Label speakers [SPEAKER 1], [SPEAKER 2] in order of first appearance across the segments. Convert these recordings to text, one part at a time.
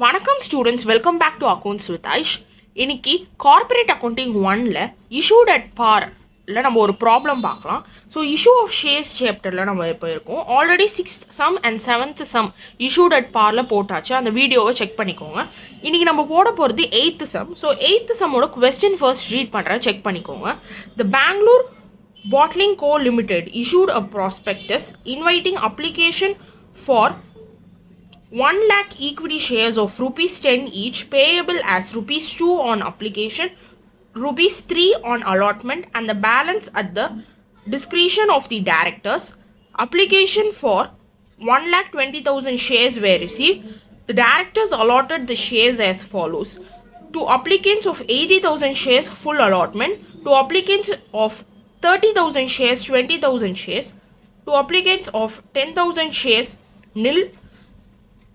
[SPEAKER 1] வணக்கம் students, welcome back to accounts with Aish. இன்னைக்கு corporate accounting 1ல் இஷ்யூட் அட் பார்ல நம்ம ஒரு ப்ராப்ளம் பார்க்கலாம். ஸோ இஷ்யூ ஆஃப் ஷேர்ஸ் சாப்டரில் நம்ம இப்போ இருக்கோம். Already 6th sum and 7th sum issued at பார்ல போட்டாச்சு. அந்த வீடியோவை செக் பண்ணிக்கோங்க. இன்னைக்கு நம்ம போட போகிறது 8th சம். ஸோ 8th சம்மோட கொஸ்டின் ஃபர்ஸ்ட் ரீட் பண்ணுறேன், செக் பண்ணிக்கோங்க. The Bangalore Bottling Co. Limited issued a prospectus inviting application for 1 lakh equity shares of rupees 10 each payable as rupees 2 on application, rupees 3 on allotment and the balance at the discretion of the directors. Application for 1,20,000 shares were received. The directors allotted the shares as follows: to applicants of 80,000 shares full allotment, to applicants of 30,000 shares 20,000 shares, to applicants of 10,000 shares nil.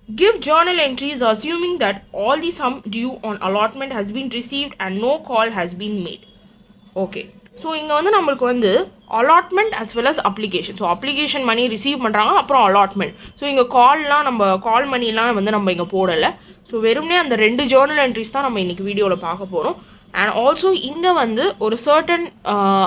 [SPEAKER 1] Give journal entries assuming that all the sum due on allotment has been received and no call has been made. Okay. So இங்கே வந்து நம்மளுக்கு வந்து allotment as well as application. So application money receive பண்ணுறாங்க, அப்புறம் allotment. So இங்கே நம்ம கால் மணிலாம் வந்து நம்ம இங்கே போடலை. ஸோ வெறும்னே அந்த 2 ஜேர்னல் என்ட்ரிஸ் தான் நம்ம இன்றைக்கி வீடியோவில் பார்க்க போகிறோம். அண்ட் ஆல்சோ இங்கே வந்து ஒரு சர்டன்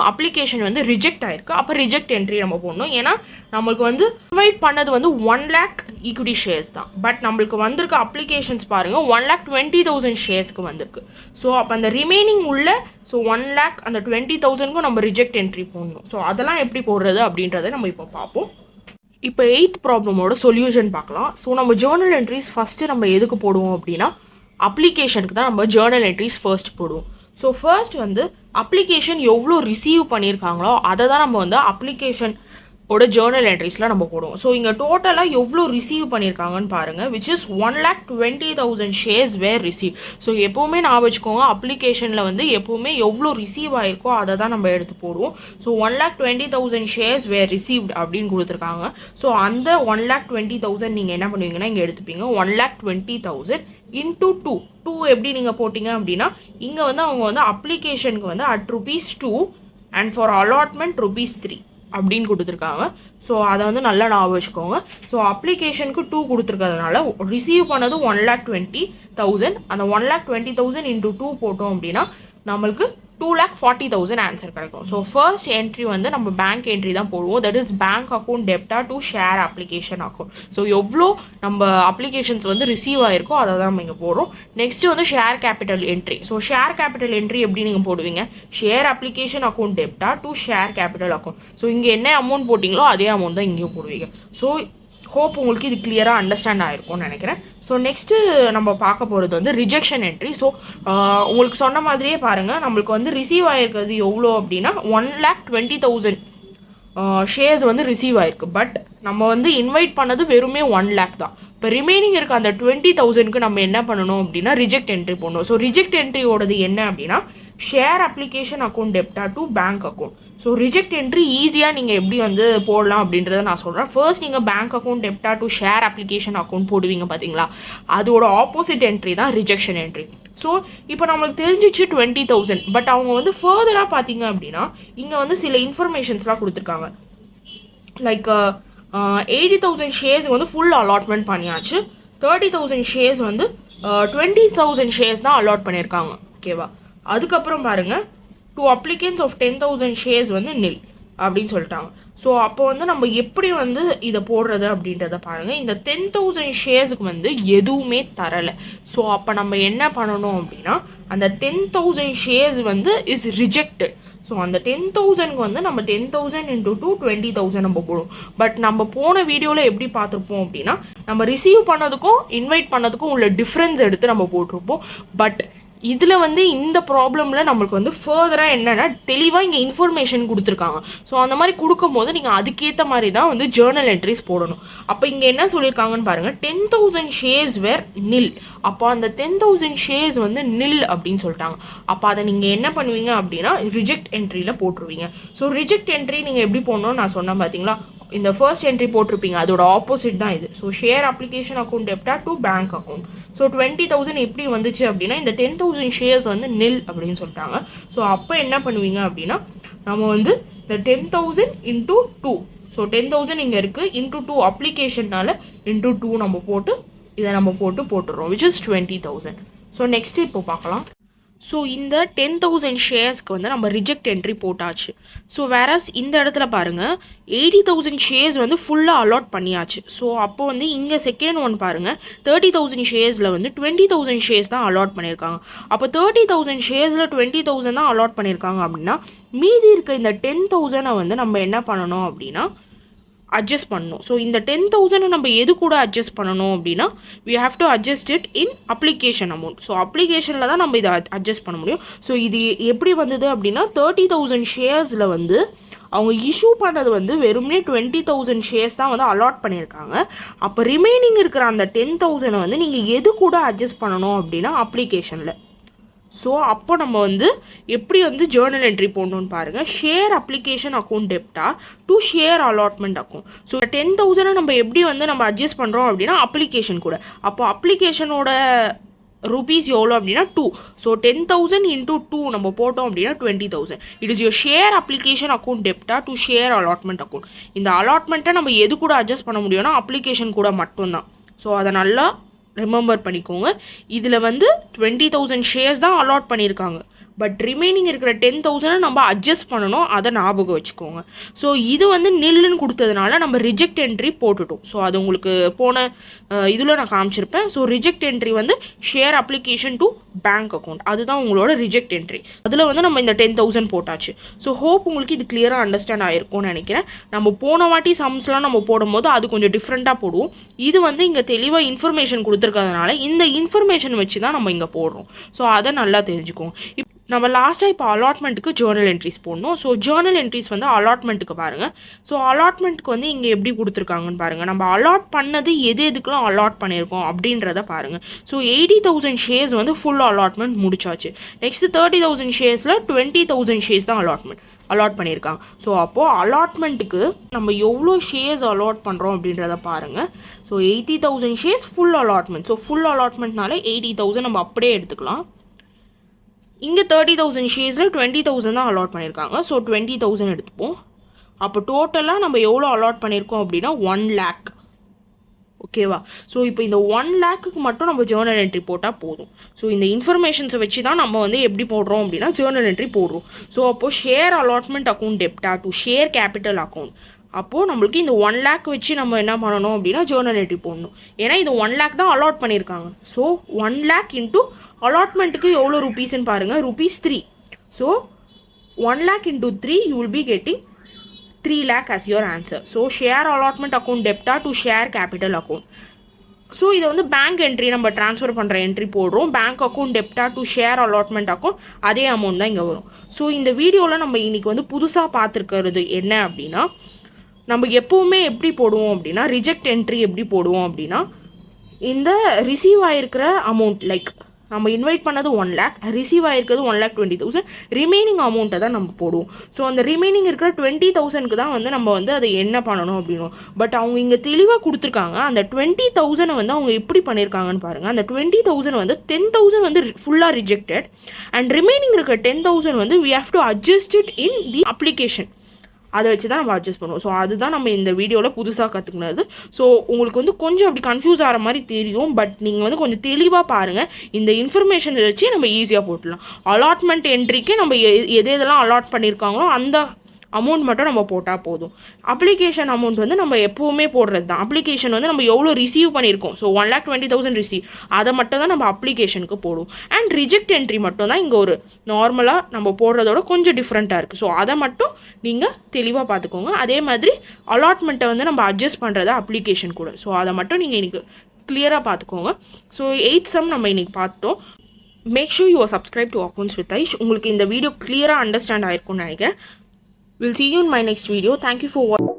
[SPEAKER 1] அப்ளிகேஷன் வந்து ரிஜெக்ட் ஆகிருக்கு. அப்போ ரிஜெக்ட் என்ட்ரி நம்ம போடணும். ஏன்னா நம்மளுக்கு வந்து இன்வைட் பண்ணது வந்து 1 lakh ஈக்விட்டி ஷேர்ஸ் தான். பட் நம்மளுக்கு வந்திருக்க அப்ளிகேஷன்ஸ் பாருங்கள் 1,20,000 ஷேர்ஸ்க்கு வந்திருக்கு. ஸோ அப்போ அந்த ரிமைனிங் உள்ள 1 lakh அந்த 20,000க்கும் நம்ம ரிஜெக்ட் என்ட்ரி போடணும். ஸோ அதெல்லாம் எப்படி போடுறது அப்படின்றத நம்ம இப்போ பார்ப்போம். இப்போ 8th ப்ராப்ளமோட சொல்யூஷன் பார்க்கலாம். ஸோ நம்ம ஜேர்னல் என்ட்ரிஸ் ஃபஸ்ட்டு நம்ம எதுக்கு போடுவோம் அப்படின்னா அப்ளிகேஷனுக்கு தான் நம்ம ஜேர்னல் என்ட்ரிஸ் ஃபர்ஸ்ட் போடுவோம். ஸோ ஃபர்ஸ்ட் வந்து அப்ளிகேஷன் எவ்வளோ ரிசீவ் பண்ணியிருக்காங்களோ அதை தான் நம்ம வந்து அப்ளிகேஷன் ஜேர்னல் என்ட்ரிஸில் நம்ம போடுவோம். ஸோ இங்கே டோட்டலாக எவ்வளோ ரிசீவ் பண்ணியிருக்காங்கன்னு பாருங்கள், which is 1,20,000 shares were receive. So எப்போவுமே நான் வச்சுக்கோங்க, அப்ளிகேஷனில் வந்து எப்போவுமே எவ்வளோ ரிசீவ் ஆகிருக்கோ அதை தான் நம்ம எடுத்து போடுவோம். ஸோ 1,20,000 ஷேர்ஸ் வேர் ரிசீவ்ட் அப்படின்னு கொடுத்துருக்காங்க. ஸோ அந்த 1,20,000 நீங்கள் என்ன பண்ணுவீங்கன்னா இங்கே எடுத்துப்பீங்க. 1,20,000 இன்டூ 2 எப்படி நீங்கள் போட்டிங்க அப்படின்னா இங்கே வந்து அவங்க வந்து அப்ளிகேஷனுக்கு வந்து at rupees 2 and for allotment rupees 3 அப்படின்னு கொடுத்துருக்காங்க. ஸோ அதை வந்து நல்லா ஞாபகம் வச்சுக்கோங்க. ஸோ அப்ளிகேஷனுக்கு 2 கொடுத்துருக்கிறதுனால ரிசீவ் பண்ணது 1,20,000. அந்த 1,20,000 இன்டூ 2 போட்டோம் அப்படின்னா நம்மளுக்கு 2,40,000 ஆன்சர் கிடைக்கும். ஸோ ஃபர்ஸ்ட் என்ட்ரி வந்து நம்ம பேங்க் என்ட்ரி தான் போடுவோம். தட் இஸ் பேங்க் அக்கௌண்ட் டெப்டா to share application account. So எவ்வளோ நம்ம அப்ளிகேஷன்ஸ் வந்து ரிசீவ் ஆயிருக்கோ அதை தான் நம்ம இங்கே போடுறோம். நெக்ஸ்ட் வந்து share capital entry. So share capital entry எப்படி நீங்கள் போடுவீங்க? ஷேர் அப்ளிகேஷன் அக்கௌண்ட் டெப்டா to share capital account. So இங்கே என்ன அமௌண்ட் போட்டிங்களோ அதே அமௌண்ட் தான் இங்கேயும் போடுவீங்க. ஸோ ஹோப் உங்களுக்கு இது கிளியராக அண்டர்ஸ்டாண்ட் ஆகிருக்கும்னு நினைக்கிறேன். ஸோ நெக்ஸ்ட்டு நம்ம பார்க்க போகிறது வந்து ரிஜெக்ஷன் என்ட்ரி. ஸோ உங்களுக்கு சொன்ன மாதிரியே பாருங்கள், நம்மளுக்கு வந்து ரிசீவ் ஆகிருக்கிறது எவ்வளோ அப்படின்னா 1,20,000 ஷேர்ஸ் வந்து ரிசீவ் ஆகிருக்கு. பட் நம்ம வந்து இன்வைட் பண்ணது வெறுமே 1 lakh தான். இப்போ ரிமைனிங் இருக்க அந்த 20,000க்கு நம்ம என்ன பண்ணணும் அப்படின்னா ரிஜெக்ட் என்ட்ரி போடணும். ஸோ ரிஜெக்ட் என்ட்ரியோடது என்ன அப்படின்னா ஷேர் அப்ளிகேஷன் அக்கௌண்ட் டெப்டா to bank account. So reject entry ஈஸியாக நீங்கள் எப்படி வந்து போடலாம் அப்படின்றத நான் சொல்கிறேன். ஃபர்ஸ்ட் நீங்கள் பேங்க் அக்கௌண்ட் டெப்டா டு ஷேர் அப்ளிகேஷன் அக்கௌண்ட் போடுவீங்க பார்த்தீங்களா, அதோட ஆப்போசிட் என்ட்ரி தான் ரிஜெக்ஷன் என்ட்ரி. ஸோ இப்போ நம்மளுக்கு தெரிஞ்சிச்சு 20,000. பட் அவங்க வந்து ஃபர்தராக பார்த்தீங்க அப்படின்னா இங்கே வந்து சில இன்ஃபர்மேஷன்ஸ்லாம் கொடுத்துருக்காங்க. லைக் 80,000 ஷேர்ஸ் வந்து ஃபுல் அலாட்மெண்ட் பண்ணியாச்சு. 30,000 ஷேர்ஸ் வந்து 20,000 ஷேர்ஸ் தான் அலாட் பண்ணியிருக்காங்க. ஓகேவா? அதுக்கப்புறம் பாருங்கள் 2 applicants of 10,000 ஷேர்ஸ் வந்து nil அப்படின்னு சொல்லிட்டாங்க. ஸோ அப்போ வந்து நம்ம எப்படி வந்து இதை போடுறது அப்படின்றத பாருங்கள். இந்த 10,000 ஷேர்ஸுக்கு வந்து எதுவுமே தரலை. ஸோ அப்போ நம்ம என்ன பண்ணணும் அப்படின்னா அந்த 10,000 ஷேர்ஸ் வந்து இஸ் ரிஜெக்டட். ஸோ அந்த 10,000க்கு வந்து நம்ம 10,000 இன்டூ 2 20,000 நம்ம போடுவோம். பட் நம்ம போன வீடியோவில் எப்படி பார்த்துருப்போம் அப்படின்னா நம்ம ரிசீவ் பண்ணதுக்கும் இன்வைட் பண்ணதுக்கும் உள்ள டிஃப்ரென்ஸ் எடுத்து நம்ம போட்டிருப்போம். பட் இதில் வந்து இந்த ப்ராப்ளமில் நம்மளுக்கு வந்து ஃபர்தராக என்னென்னா தெளிவாக இங்கே இன்ஃபர்மேஷன் கொடுத்துருக்காங்க. ஸோ அந்த மாதிரி கொடுக்கும் போது நீங்கள் அதுக்கேற்ற மாதிரி தான் வந்து ஜேர்னல் என்ட்ரிஸ் போடணும். அப்போ இங்கே என்ன சொல்லியிருக்காங்கன்னு பாருங்கள், 10,000 ஷேர்ஸ் வேர் nil. அப்போ அந்த 10,000 ஷேர்ஸ் வந்து nil அப்படின்னு சொல்லிட்டாங்க. அப்போ அதை நீங்கள் என்ன பண்ணுவீங்க அப்படின்னா ரிஜெக்ட் என்ட்ரியில் போட்டுருவீங்க. ஸோ ரிஜெக்ட் என்ட்ரி நீங்கள் எப்படி போடணும்னு நான் சொன்னேன் பார்த்தீங்களா, இந்த ஃபர்ஸ்ட் என்ட்ரி போட்டிருப்பீங்க, அதோட ஆப்போசிட் தான் இது. ஸோ ஷேர் அப்ளிகேஷன் அக்கௌண்ட் டெப்டா டு பேங்க் அக்கௌண்ட். ஸோ 20,000 எப்படி வந்துச்சு அப்படின்னா இந்த 10,000 ஷேர்ஸ் வந்து nil அப்படின்னு சொல்லிட்டாங்க. ஸோ அப்போ என்ன பண்ணுவீங்க அப்படின்னா நம்ம வந்து இந்த 10,000 இன்டூ 2. ஸோ 10,000 இங்கே இருக்குது, இன்டூ 2 அப்ளிகேஷன்னால இன்டூ 2 நம்ம போட்டு இதை நம்ம போட்டுடுறோம் which is 20,000. ஸோ நெக்ஸ்ட் இப்போ பார்க்கலாம். ஸோ இந்த 10,000 ஷேர்ஸ்க்கு வந்து நம்ம ரிஜெக்ட் என்ட்ரி போட்டாச்சு. ஸோ வேறஸ் இந்த இடத்துல பாருங்கள் 80,000 ஷேர்ஸ் வந்து ஃபுல்லாக அலாட் பண்ணியாச்சு. ஸோ அப்போ வந்து இங்கே செகண்ட் ஒன் பாருங்கள் 30,000 ஷேர்ஸில் வந்து 20,000 ஷேர்ஸ் தான் அலாட் பண்ணியிருக்காங்க. அப்போ 30,000 ஷேர்ஸில் 20,000 தான் அலாட் பண்ணியிருக்காங்க அப்படின்னா மீதி இருக்க இந்த 10,000 வந்து நம்ம என்ன பண்ணணும் அப்படின்னா அட்ஜஸ்ட் பண்ணணும். ஸோ இந்த 10,000 நம்ம எது கூட அட்ஜஸ்ட் பண்ணணும் அப்படின்னா we have to adjust it in application amount. So அப்ளிகேஷனில் தான் நம்ம இதை அட்ஜஸ்ட் பண்ண முடியும். ஸோ இது எப்படி வந்தது அப்படின்னா 30,000 ஷேர்ஸில் வந்து அவங்க இஷ்யூ பண்ணது வந்து வெறுமனே 20,000 ஷேர்ஸ் தான் வந்து அலாட் பண்ணியிருக்காங்க. அப்போ ரிமைனிங் இருக்கிற அந்த 10,000 வந்து நீங்கள் எது கூட அட்ஜஸ்ட் பண்ணணும் அப்படின்னா அப்ளிகேஷனில். ஸோ அப்போ நம்ம வந்து எப்படி வந்து ஜேர்னல் என்ட்ரி போடணும்னு பாருங்கள். ஷேர் அப்ளிகேஷன் அக்கௌண்ட் டெப்டா to share allotment account. So 10,000 நம்ம எப்படி வந்து நம்ம அட்ஜஸ்ட் பண்ணுறோம் அப்படின்னா அப்ளிகேஷன் கூட. அப்போ அப்ளிகேஷனோட ருபீஸ் எவ்வளோ அப்படின்னா 2. ஸோ 10,000 into 2 நம்ம போட்டோம் அப்படின்னா 20,000. It is your share application account டெப்டா டு ஷேர் அலாட்மெண்ட் அக்கௌண்ட். இந்த அலாட்மெண்ட்டை நம்ம எது கூட அட்ஜஸ்ட் பண்ண முடியும்னா அப்ளிகேஷன் கூட மட்டும்தான். ஸோ அதை நல்லா ரிமெம்பர் பண்ணிக்கோங்க. இதில் வந்து 20,000 ஷேர்ஸ் தான் அலாட் பண்ணியிருக்காங்க. பட் ரிமைனிங் இருக்கிற 10,000 நம்ம அட்ஜஸ்ட் பண்ணணும், அதை ஞாபகம் வச்சுக்கோங்க. ஸோ இது வந்து நில்லுன்னு கொடுத்ததுனால நம்ம ரிஜெக்ட் என்ட்ரி போட்டுட்டோம். ஸோ அது உங்களுக்கு போன இதில் நான் காமிச்சிருப்பேன். ஸோ ரிஜெக்ட் என்ட்ரி வந்து share application to bank account, அதுதான் உங்களோட ரிஜெக்ட் என்ட்ரி. அதில் வந்து நம்ம இந்த 10,000 போட்டாச்சு. ஸோ ஹோப் உங்களுக்கு இது கிளியராக அண்டர்ஸ்டாண்ட் ஆகிருக்கும்னு நினைக்கிறேன். நம்ம போன வாட்டி சம்ஸ்லாம் நம்ம போடும்போது அது கொஞ்சம் டிஃப்ரெண்ட்டாக போடுவோம். இது வந்து இங்கே தெளிவாக இன்ஃபர்மேஷன் கொடுத்துருக்கிறதுனால இந்த இன்ஃபர்மேஷன் வச்சு தான் நம்ம இங்கே போடுறோம். ஸோ அதை நல்லா தெரிஞ்சுக்கோங்க. நம்ம லாஸ்ட்டாக இப்போ அலாட்மெண்ட்டுக்கு ஜேர்னல் என்ட்ரிஸ் போடணும். ஸோ ஜேர்னல் என்ட்ரிஸ் வந்து அலாட்மெண்ட்டுக்கு பாருங்கள். ஸோ அலாட்மெண்ட்டுக்கு வந்து இங்கே எப்படி கொடுத்துருக்காங்கன்னு பாருங்கள். நம்ம அலாட் பண்ணது எதுக்கெலாம் அலாட் பண்ணியிருக்கோம் அப்படின்றத பாருங்கள். ஸோ 80,000 ஷேர்ஸ் வந்து ஃபுல் அலாட்மெண்ட் முடிச்சாச்சு. நெக்ஸ்ட் 30,000 ஷேர்ஸில் 20,000 ஷேர்ஸ் தான் அலாட் பண்ணியிருக்காங்க. ஸோ அப்போது அலாட்மெண்ட்டுக்கு நம்ம எவ்வளோ ஷேர்ஸ் அலாட் பண்ணுறோம் அப்படின்றத பாருங்கள். So 80,000 shares full allotment. So full அலாட்மெண்ட்னால 80,000 நம்ம அப்படியே எடுத்துக்கலாம். இங்கே 30,000 ஷேர்ஸில் 20,000 தான் அலாட் பண்ணியிருக்காங்க. ஸோ 20,000 எடுத்துப்போம். அப்போ டோட்டலாக நம்ம எவ்வளோ அலாட் பண்ணியிருக்கோம் அப்படின்னா 1 lakh. ஓகேவா? ஸோ இப்போ இந்த 1 lakhக்கு மட்டும் நம்ம ஜேர்னல் என்ட்ரி போட்டால் போதும். ஸோ இந்த இன்ஃபர்மேஷன்ஸை வச்சு தான் நம்ம வந்து எப்படி போடுறோம் அப்படின்னா ஜேர்னல் என்ட்ரி போடுறோம். ஸோ அப்போது ஷேர் அலாட்மெண்ட் அக்கௌண்ட் டெப்டா டு ஷேர் கேபிட்டல் அக்கௌண்ட். அப்போது நம்மளுக்கு இந்த 1 lakh வச்சு நம்ம என்ன பண்ணணும் அப்படின்னா ஜேர்னல் என்ட்ரி போடணும். ஏன்னா இது 1 lakh தான் அலாட் பண்ணியிருக்காங்க. ஸோ 1 lakh இன்ட்டு அலாட்மெண்ட்டுக்கு எவ்வளோ ருபீஸ்ன்னு பாருங்கள், ₹3. So 1 lakh into 3 you will be getting 3 lakh as your answer. So share allotment account டெப்டா to share capital account. So இதை வந்து பேங்க் என்ட்ரி நம்ம ட்ரான்ஸ்ஃபர் பண்ணுற என்ட்ரி போடுறோம். பேங்க் அக்கௌண்ட் டெப்டா டு ஷேர் அலாட்மெண்ட் அக்கௌண்ட் அதே அமௌண்ட் தான் இங்கே வரும். ஸோ இந்த வீடியோவில் நம்ம இன்றைக்கி வந்து புதுசாக பார்த்துருக்கிறது என்ன அப்படின்னா நம்ம எப்போவுமே எப்படி போடுவோம் அப்படின்னா ரிஜெக்ட் என்ட்ரி எப்படி போடுவோம் அப்படின்னா இந்த ரிசீவ் ஆகிருக்கிற அமௌண்ட் லைக் நம்ம இன்வைட் பண்ணது 1 lakh, ரிசீவ் ஆகிருக்கிறது 1,20,000, ரிமைனிங் அமௌண்ட்டை தான் நம்ம போடுவோம். ஸோ அந்த ரிமைனிங் இருக்கிற 20,000க்கு தான் வந்து நம்ம வந்து அதை என்ன பண்ணணும் அப்படின்னு. பட் அவங்க இங்கே தெளிவாக கொடுத்துருக்காங்க. அந்த 20,000 வந்து அவங்க எப்படி பண்ணியிருக்காங்கன்னு பாருங்கள். அந்த 20,000 வந்து 10,000 வந்து ஃபுல்லாக ரிஜெக்டட் அண்ட் ரிமைனிங் இருக்கிற 10,000 வந்து we have to adjust it in the application. அதை வச்சு தான் நம்ம அட்ஜஸ்ட் பண்ணுவோம். ஸோ அதுதான் நம்ம இந்த வீடியோவில் புதுசாக கற்றுக்கினது. ஸோ உங்களுக்கு வந்து கொஞ்சம் அப்படி கன்ஃபியூஸ் ஆகிற மாதிரி தெரியும். பட் நீங்கள் வந்து கொஞ்சம் தெளிவாக பாருங்கள். இந்த இன்ஃபர்மேஷன் வச்சு நம்ம ஈஸியாக போட்டுடலாம். அலாட்மெண்ட் என்ட்ரிக்கு நம்ம எதெல்லாம் அலாட் பண்ணியிருக்காங்களோ அந்த அமௌண்ட் மட்டும் நம்ம போட்டால் போதும். அப்ளிகேஷன் அமௌண்ட் வந்து நம்ம எப்போவுமே போடுறது தான். அப்ளிகேஷன் வந்து நம்ம எவ்வளோ ரிசீவ் பண்ணியிருக்கோம். ஸோ 1,20,000 ரிசீவ், அதை மட்டும் தான் நம்ம அப்ளிகேஷனுக்கு போடுவோம். அண்ட் ரிஜெக்ட் என்ட்ரி மட்டும் தான் இங்கே ஒரு நார்மலாக நம்ம போடுறதோட கொஞ்சம் டிஃப்ரெண்ட்டாக இருக்குது. ஸோ அதை மட்டும் நீங்கள் தெளிவாக பார்த்துக்கோங்க. அதே மாதிரி அலாட்மெண்ட்டை வந்து நம்ம அட்ஜஸ்ட் பண்ணுறதா அப்ளிகேஷன் கூட. ஸோ அதை மட்டும் நீங்கள் இன்றைக்கி கிளியராக பார்த்துக்கோங்க. ஸோ 8th sum நம்ம இன்றைக்கி பார்த்தோம். Make sure you are subscribe to accounts with Aish. உங்களுக்கு இந்த வீடியோ கிளியராக அண்டர்ஸ்டாண்ட் ஆகிருக்கும்னு நினைக்கிறேன். We'll see you in my next video. Thank you for watching.